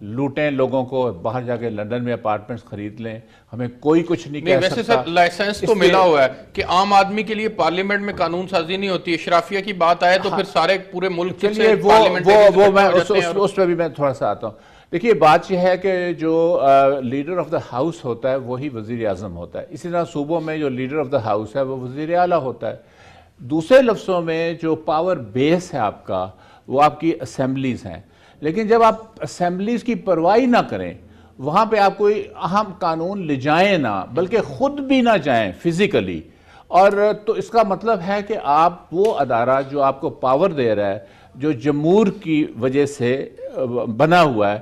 لوٹیں لوگوں کو، باہر جا کے لندن میں اپارٹمنٹس خرید لیں، ہمیں کوئی کچھ نہیں کہہ ویسے سکتا۔ سر لائسنس تو ملا ہوا ہے کہ عام آدمی کے لیے پارلیمنٹ میں قانون سازی نہیں ہوتی، اشرافیہ کی بات آئے تو پھر سارے پورے ملک سے چلیے وہ میں اس پہ بھی میں تھوڑا سا آتا ہوں۔ دیکھیے بات یہ ہے کہ جو لیڈر آف دا ہاؤس ہوتا ہے وہی وزیر اعظم ہوتا ہے، اسی طرح صوبوں میں جو لیڈر آف دا ہاؤس ہے وہ وزیر اعلیٰ ہوتا ہے۔ دوسرے لفظوں میں جو پاور بیس ہے آپ کا وہ آپ کی اسمبلیز ہیں، لیکن جب آپ اسمبلیز کی پرواہ نہ کریں، وہاں پہ آپ کوئی اہم قانون لے جائیں نہ، بلکہ خود بھی نہ جائیں فزیکلی، اور تو اس کا مطلب ہے کہ آپ وہ ادارہ جو آپ کو پاور دے رہا ہے، جو جمہور کی وجہ سے بنا ہوا ہے،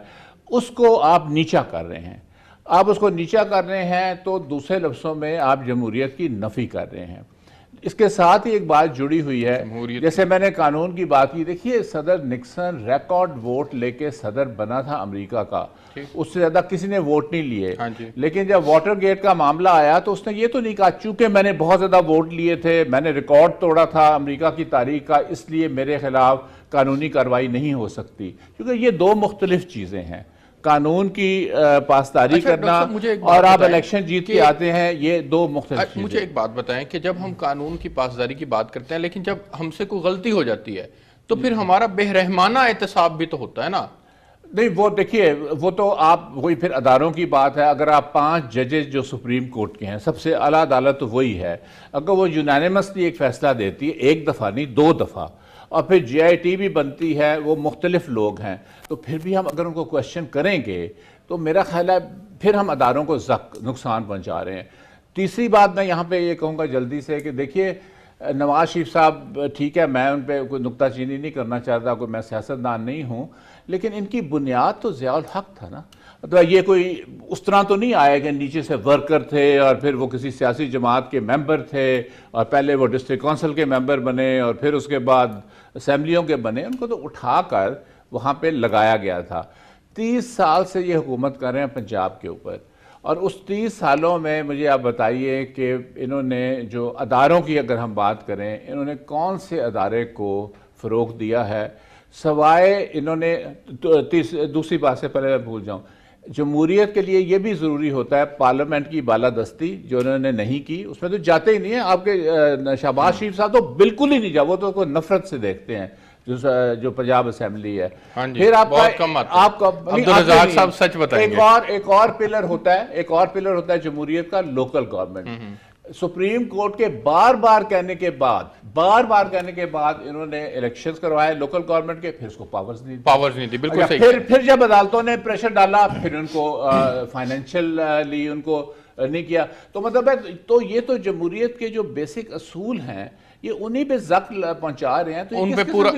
اس کو آپ نیچا کر رہے ہیں۔ آپ اس کو نیچا کر رہے ہیں تو دوسرے لفظوں میں آپ جمہوریت کی نفی کر رہے ہیں۔ اس کے ساتھ ہی ایک بات جڑی ہوئی ہے، جیسے میں نے قانون کی بات کی، دیکھیے صدر نکسن ریکارڈ ووٹ لے کے صدر بنا تھا امریکہ کا، اس سے زیادہ کسی نے ووٹ نہیں لیے، لیکن جب واٹر گیٹ کا معاملہ آیا تو اس نے یہ تو نہیں کہا چونکہ میں نے بہت زیادہ ووٹ لیے تھے، میں نے ریکارڈ توڑا تھا امریکہ کی تاریخ کا، اس لیے میرے خلاف قانونی کارروائی نہیں ہو سکتی، کیونکہ یہ دو مختلف چیزیں ہیں۔ قانون کی پاسداری کرنا اور آپ الیکشن جیت کے آتے ہیں، یہ دو مختلف چیزیں۔ مجھے ایک بات بتائیں کہ جب ہم قانون کی پاسداری کی بات کرتے ہیں لیکن جب ہم سے کوئی غلطی ہو جاتی ہے تو پھر ہمارا بے رحمانہ احتساب بھی تو ہوتا ہے نا؟ نہیں وہ دیکھیے وہ تو آپ وہی پھر اداروں کی بات ہے۔ اگر آپ 5 ججز جو سپریم کورٹ کے ہیں، سب سے اعلیٰ عدالت تو وہی ہے، اگر وہ یونانیمسلی ایک فیصلہ دیتی ہے، ایک دفعہ نہیں 2 دفعہ، اور پھر جی آئی ٹی بھی بنتی ہے، وہ مختلف لوگ ہیں، تو پھر بھی ہم اگر ان کو کوشچن کریں گے تو میرا خیال ہے پھر ہم اداروں کو نقصان پہنچا رہے ہیں۔ تیسری بات میں یہاں پہ یہ کہوں گا جلدی سے کہ دیکھیے نواز شریف صاحب ٹھیک ہے، میں ان پہ کوئی نکتہ چینی نہیں کرنا چاہتا، کوئی میں سیاستدان نہیں ہوں، لیکن ان کی بنیاد تو ضیاء الحق تھا نا۔ مطلب یہ کوئی اس طرح تو نہیں آیا کہ نیچے سے ورکر تھے اور پھر وہ کسی سیاسی جماعت کے ممبر تھے اور پہلے وہ ڈسٹرکٹ کونسل کے ممبر بنے اور پھر اس کے بعد اسمبلیوں کے بنے، ان کو تو اٹھا کر وہاں پہ لگایا گیا تھا۔ 30 سال سے یہ حکومت کر رہے ہیں پنجاب کے اوپر، اور اس 30 سالوں میں مجھے آپ بتائیے کہ انہوں نے جو اداروں کی اگر ہم بات کریں، انہوں نے کون سے ادارے کو فروغ دیا ہے سوائے انہوں نے دوسری بات سے پہلے میں بھول جاؤں، جمہوریت کے لیے یہ بھی ضروری ہوتا ہے پارلیمنٹ کی بالادستی، جو انہوں نے نہیں کی، اس میں تو جاتے ہی نہیں ہیں۔ آپ کے شہباز شریف صاحب تو بالکل ہی نہیں جا، وہ تو کوئی نفرت سے دیکھتے ہیں جو پنجاب اسمبلی ہے۔ پھر آپ کا عبدالرزاق صاحب سچ بتائیں گے۔ ایک اور پلر ہوتا ہے جمہوریت کا، لوکل گورنمنٹ۔ سپریم کورٹ کے بار بار کہنے کے بعد انہوں نے الیکشنز کروائے لوکل گورنمنٹ کے، پھر اس کو پاورز نہیں دی، بالکل صحیح۔ پھر جب عدالتوں نے پریشر ڈالا پھر ان کو فائنینشلی ان کو نہیں کیا، تو مطلب ہے تو یہ تو جمہوریت کے جو بیسک اصول ہیں یہ انہی پہ زخم پہنچا رہے ہیں، تو ان پہ پورا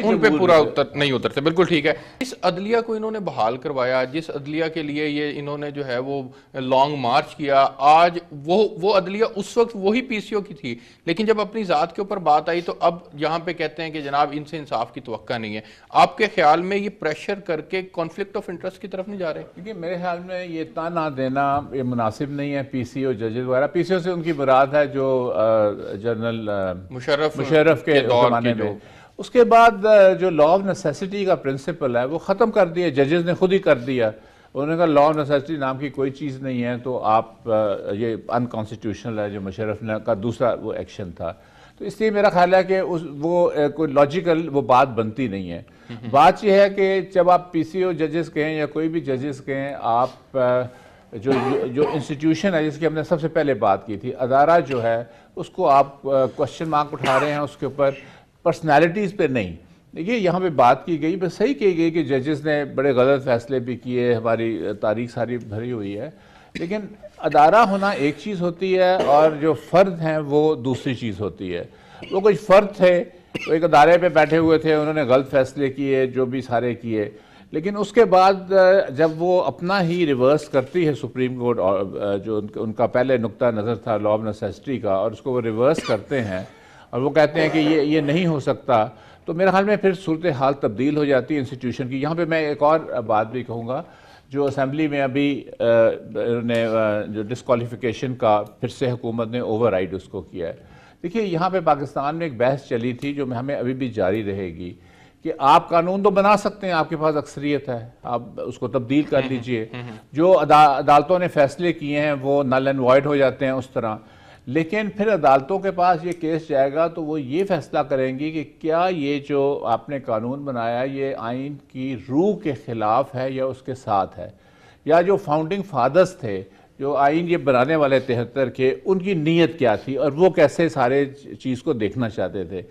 نہیں اترتے۔ بالکل ٹھیک ہے۔ اس عدلیہ کو انہوں نے بحال کروایا، جس عدلیہ کے لیے یہ انہوں نے جو ہے وہ لانگ مارچ کیا، آج وہ عدلیہ اس وقت وہی پی سی او کی تھی، لیکن جب اپنی ذات کے اوپر بات آئی تو اب یہاں پہ کہتے ہیں کہ جناب ان سے انصاف کی توقع نہیں ہے۔ آپ کے خیال میں یہ پریشر کر کے کانفلکٹ آف انٹرسٹ کی طرف نہیں جا رہے؟ کیونکہ میرے خیال میں یہ تانا دینا یہ مناسب نہیں ہے۔ پی سی او ججز وغیرہ، پی سی او سے ان کی مراد ہے جو جنرل مشرف کے زمانے میں، اس کے بعد جو لا آف نیسیسٹی کا پرنسپل ہے وہ ختم کر دیا، ججز نے خود ہی کر دیا۔ انہوں نے کہا لا آف نیسیسٹی نام کی کوئی چیز نہیں ہے، تو آپ یہ انکانسٹیٹیوشنل ہے جو مشرف نے کا دوسرا وہ ایکشن تھا، تو اس لیے میرا خیال ہے کہ وہ کوئی لاجیکل وہ بات بنتی نہیں ہے۔ بات یہ ہے کہ جب آپ پی سی او ججز کہیں یا کوئی بھی ججز کہیں، آپ جو انسٹیٹیوشن ہے جس کی ہم نے سب سے پہلے بات کی تھی، ادارہ جو ہے اس کو آپ کوشچن مارک اٹھا رہے ہیں اس کے اوپر، پرسنالٹیز پہ نہیں۔ دیکھیے یہاں پہ بات کی گئی، بس صحیح کی گئی کہ ججز نے بڑے غلط فیصلے بھی کیے، ہماری تاریخ ساری بھری ہوئی ہے، لیکن ادارہ ہونا ایک چیز ہوتی ہے اور جو فرد ہیں وہ دوسری چیز ہوتی ہے۔ وہ کچھ فرد تھے، وہ ایک ادارے پہ بیٹھے ہوئے تھے، انہوں نے غلط فیصلے کیے جو بھی سارے کیے، لیکن اس کے بعد جب وہ اپنا ہی ریورس کرتی ہے سپریم کورٹ، جو ان کا پہلے نقطہ نظر تھا لا آف نیسیسٹی کا، اور اس کو وہ ریورس کرتے ہیں اور وہ کہتے ہیں کہ یہ نہیں ہو سکتا، تو میرے خیال میں پھر صورتحال تبدیل ہو جاتی ہے انسٹیٹیوشن کی۔ یہاں پہ میں ایک اور بات بھی کہوں گا، جو اسمبلی میں ابھی نے جو ڈسکوالیفیکیشن کا پھر سے حکومت نے اوور رائڈ اس کو کیا ہے۔ دیکھیے یہاں پہ پاکستان میں ایک بحث چلی تھی جو ہمیں ابھی بھی جاری رہے گی کہ آپ قانون تو بنا سکتے ہیں، آپ کے پاس اکثریت ہے، آپ اس کو تبدیل کر لیجئے، جو عدالتوں نے فیصلے کیے ہیں وہ نل اینڈ وائڈ ہو جاتے ہیں اس طرح، لیکن پھر عدالتوں کے پاس یہ کیس جائے گا تو وہ یہ فیصلہ کریں گی کہ کیا یہ جو آپ نے قانون بنایا یہ آئین کی روح کے خلاف ہے یا اس کے ساتھ ہے، یا جو فاؤنڈنگ فادرز تھے جو آئین یہ بنانے والے 73 کے، ان کی نیت کیا تھی اور وہ کیسے سارے چیز کو دیکھنا چاہتے تھے۔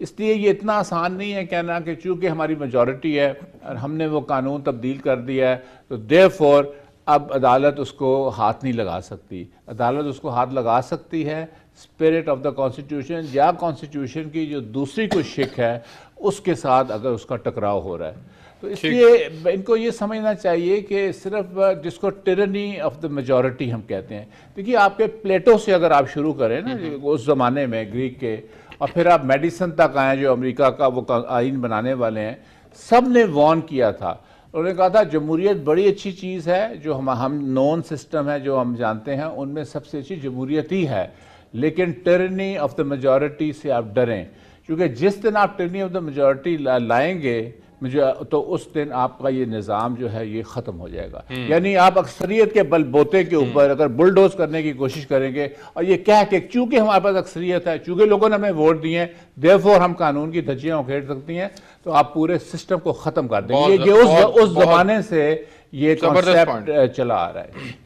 اس لیے یہ اتنا آسان نہیں ہے کہنا کہ چونکہ ہماری میجورٹی ہے اور ہم نے وہ قانون تبدیل کر دیا ہے تو therefore اب عدالت اس کو ہاتھ نہیں لگا سکتی۔ عدالت اس کو ہاتھ لگا سکتی ہے اسپرٹ آف دا کانسٹیٹیوشن یا کانسٹیٹیوشن کی جو دوسری کوئی شق ہے اس کے ساتھ اگر اس کا ٹکراؤ ہو رہا ہے۔ تو اس لیے ان کو یہ سمجھنا چاہیے کہ صرف جس کو ٹیرنی آف دا میجورٹی ہم کہتے ہیں، دیکھیے آپ کے پلیٹو سے اگر آپ شروع کریں نا اس زمانے میں گریک کے، اور پھر آپ میڈیسن تک آئیں جو امریکہ کا وہ آئین بنانے والے ہیں، سب نے وارن کیا تھا، انہوں نے کہا تھا جمہوریت بڑی اچھی چیز ہے، جو ہم نون سسٹم ہے جو ہم جانتے ہیں ان میں سب سے اچھی جمہوریت ہی ہے، لیکن ٹیرنی آف دا میجورٹی سے آپ ڈریں، کیونکہ جس دن آپ ٹیرنی آف دا میجورٹی لائیں گے تو اس دن آپ کا یہ نظام جو ہے یہ ختم ہو جائے گا۔ یعنی آپ اکثریت کے بل بوتے کے اوپر اگر بلڈوز کرنے کی کوشش کریں گے اور یہ کہہ کہ چونکہ ہمارے پاس اکثریت ہے، چونکہ لوگوں نے ہمیں ووٹ دیے ہیں therefore ہم قانون کی دھجیاں اکھیڑ سکتی ہیں، تو آپ پورے سسٹم کو ختم کر دیں گے۔ یہ اس زمانے سے یہ کانسیپٹ چلا آ رہا ہے۔